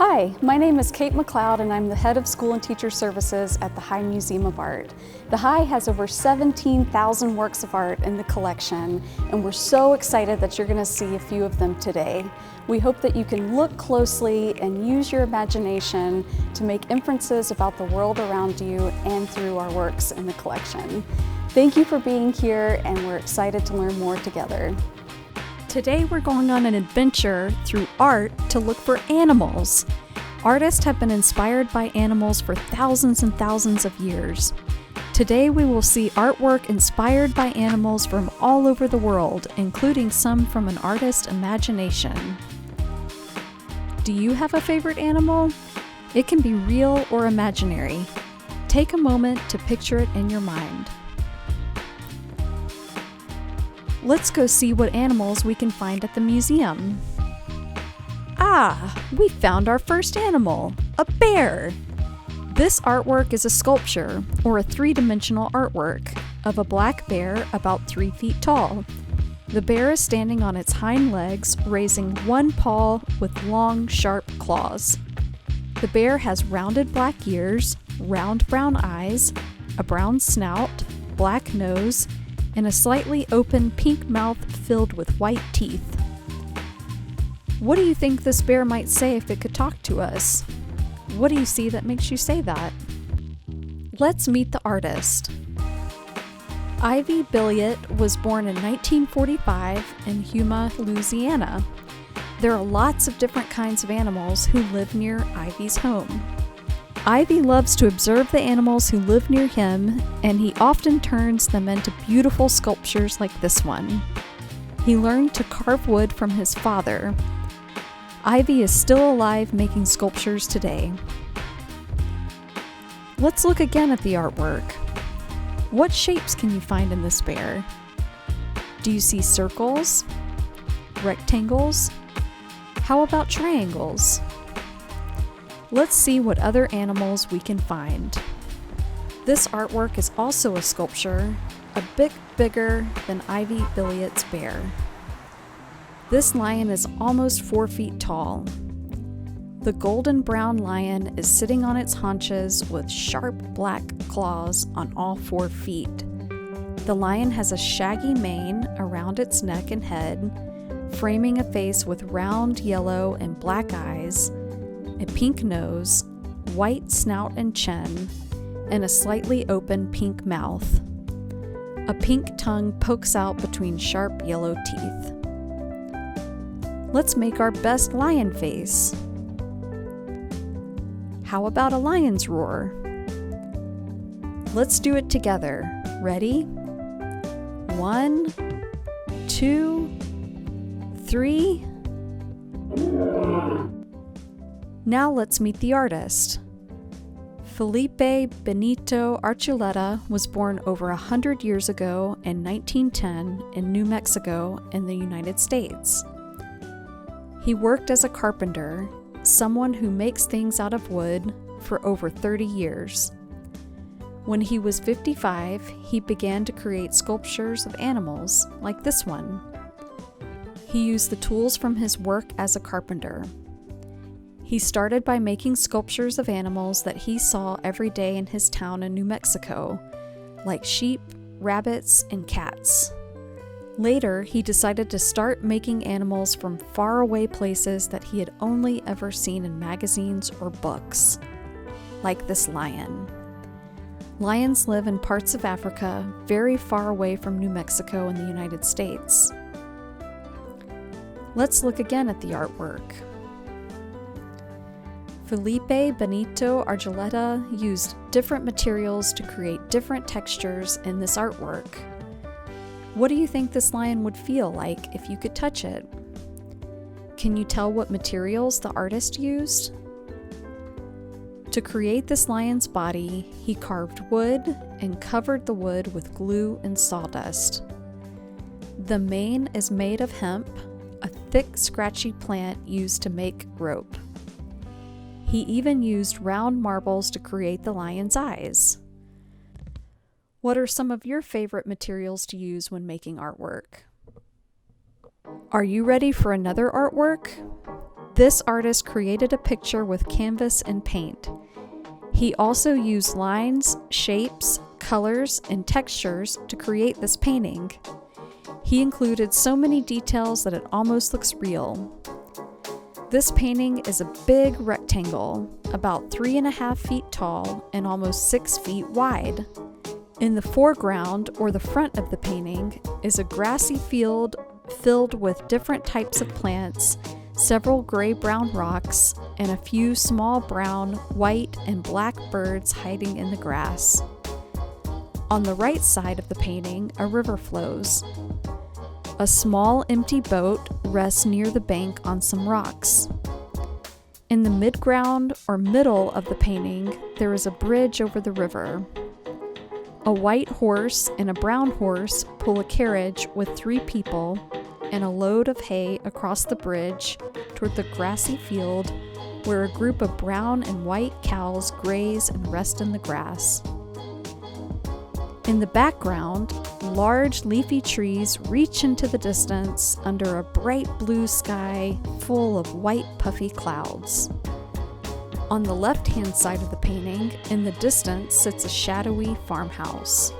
Hi, my name is Kate McLeod and I'm the head of School and Teacher Services at the High Museum of Art. The High has over 17,000 works of art in the collection, and we're so excited that you're going to see a few of them today. We hope that you can look closely and use your imagination to make inferences about the world around you and through our works in the collection. Thank you for being here, and we're excited to learn more together. Today we're going on an adventure through art to look for animals. Artists have been inspired by animals for thousands and thousands of years. Today we will see artwork inspired by animals from all over the world, including some from an artist's imagination. Do you have a favorite animal? It can be real or imaginary. Take a moment to picture it in your mind. Let's go see what animals we can find at the museum. Ah, we found our first animal, a bear. This artwork is a sculpture, or a three-dimensional artwork, of a black bear about 3 feet tall. The bear is standing on its hind legs, raising one paw with long, sharp claws. The bear has rounded black ears, round brown eyes, a brown snout, black nose, and a slightly open pink mouth filled with white teeth. What do you think this bear might say if it could talk to us? What do you see that makes you say that? Let's meet the artist. Ivy Billiot was born in 1945 in Yuma, Louisiana. There are lots of different kinds of animals who live near Ivy's home. Ivy loves to observe the animals who live near him, and he often turns them into beautiful sculptures like this one. He learned to carve wood from his father. Ivy is still alive making sculptures today. Let's look again at the artwork. What shapes can you find in this bear? Do you see circles? Rectangles? How about triangles? Let's see what other animals we can find. This artwork is also a sculpture, a bit bigger than Ivy Billiot's bear. This lion is almost 4 feet tall. The golden brown lion is sitting on its haunches with sharp black claws on all 4 feet. The lion has a shaggy mane around its neck and head, framing a face with round yellow and black eyes, a pink nose, white snout and chin, and a slightly open pink mouth. A pink tongue pokes out between sharp yellow teeth. Let's make our best lion face. How about a lion's roar? Let's do it together. Ready? 1, 2, 3. Now let's meet the artist. Felipe Benito Archuleta was born over 100 years ago in 1910 in New Mexico in the United States. He worked as a carpenter, someone who makes things out of wood, for over 30 years. When he was 55, he began to create sculptures of animals like this one. He used the tools from his work as a carpenter. He started by making sculptures of animals that he saw every day in his town in New Mexico, like sheep, rabbits, and cats. Later, he decided to start making animals from faraway places that he had only ever seen in magazines or books, like this lion. Lions live in parts of Africa very far away from New Mexico in the United States. Let's look again at the artwork. Felipe Benito Archuleta used different materials to create different textures in this artwork. What do you think this lion would feel like if you could touch it? Can you tell what materials the artist used? To create this lion's body, he carved wood and covered the wood with glue and sawdust. The mane is made of hemp, a thick, scratchy plant used to make rope. He even used round marbles to create the lion's eyes. What are some of your favorite materials to use when making artwork? Are you ready for another artwork? This artist created a picture with canvas and paint. He also used lines, shapes, colors, and textures to create this painting. He included so many details that it almost looks real. This painting is a big rectangle, about 3.5 feet tall and almost 6 feet wide. In the foreground, or the front of the painting, is a grassy field filled with different types of plants, several gray-brown rocks, and a few small brown, white, and black birds hiding in the grass. On the right side of the painting, a river flows. A small empty boat rests near the bank on some rocks. In the midground or middle of the painting, there is a bridge over the river. A white horse and a brown horse pull a carriage with 3 people and a load of hay across the bridge toward the grassy field where a group of brown and white cows graze and rest in the grass. In the background, large leafy trees reach into the distance under a bright blue sky full of white puffy clouds. On the left-hand side of the painting, in the distance, sits a shadowy farmhouse.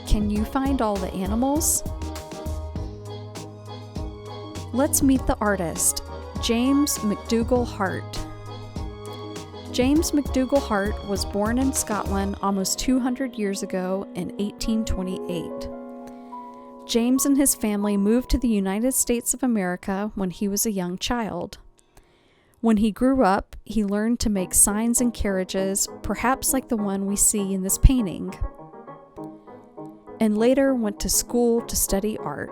Can you find all the animals? Let's meet the artist, James McDougall Hart. James McDougall Hart was born in Scotland almost 200 years ago in 1828. James and his family moved to the United States of America when he was a young child. When he grew up, he learned to make signs and carriages, perhaps like the one we see in this painting, and later went to school to study art.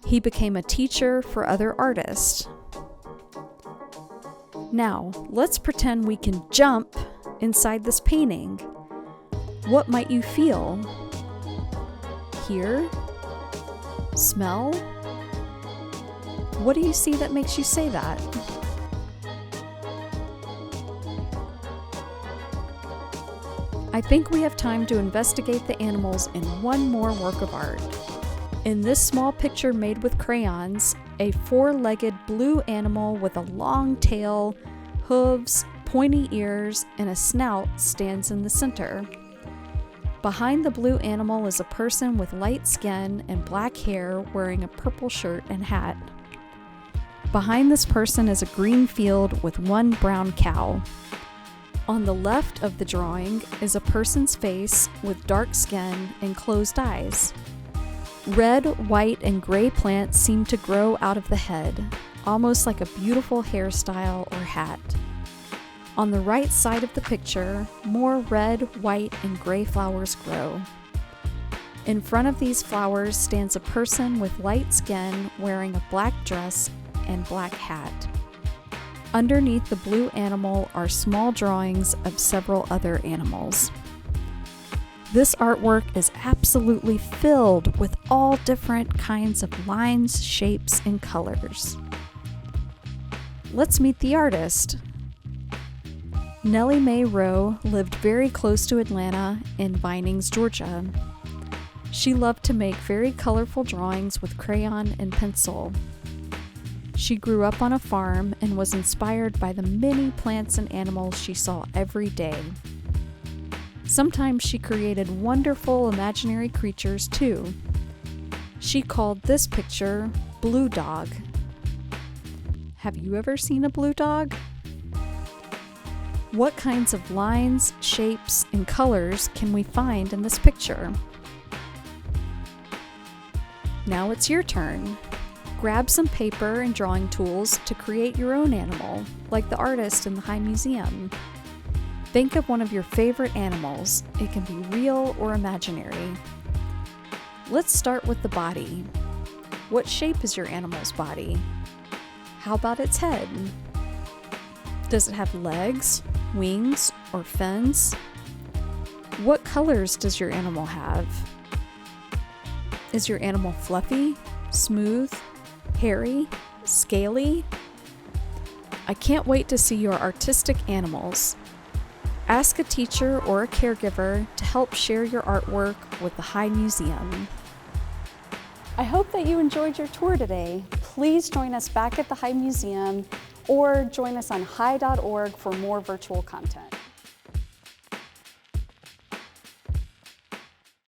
He became a teacher for other artists. Now, let's pretend we can jump inside this painting. What might you feel? Hear? Smell? What do you see that makes you say that? I think we have time to investigate the animals in one more work of art. In this small picture made with crayons, a 4-legged blue animal with a long tail, hooves, pointy ears, and a snout stands in the center. Behind the blue animal is a person with light skin and black hair wearing a purple shirt and hat. Behind this person is a green field with 1 brown cow. On the left of the drawing is a person's face with dark skin and closed eyes. Red, white, and gray plants seem to grow out of the head, almost like a beautiful hairstyle or hat. On the right side of the picture, more red, white, and gray flowers grow. In front of these flowers stands a person with light skin wearing a black dress and black hat. Underneath the blue animal are small drawings of several other animals. This artwork is absolutely filled with all different kinds of lines, shapes, and colors. Let's meet the artist. Nellie Mae Rowe lived very close to Atlanta in Vinings, Georgia. She loved to make very colorful drawings with crayon and pencil. She grew up on a farm and was inspired by the many plants and animals she saw every day. Sometimes she created wonderful imaginary creatures too. She called this picture Blue Dog. Have you ever seen a blue dog? What kinds of lines, shapes, and colors can we find in this picture? Now it's your turn. Grab some paper and drawing tools to create your own animal, like the artist in the High Museum. Think of one of your favorite animals. It can be real or imaginary. Let's start with the body. What shape is your animal's body? How about its head? Does it have legs, wings, or fins? What colors does your animal have? Is your animal fluffy, smooth, hairy, scaly? I can't wait to see your artistic animals. Ask a teacher or a caregiver to help share your artwork with the High Museum. I hope that you enjoyed your tour today. Please join us back at the High Museum or join us on high.org for more virtual content.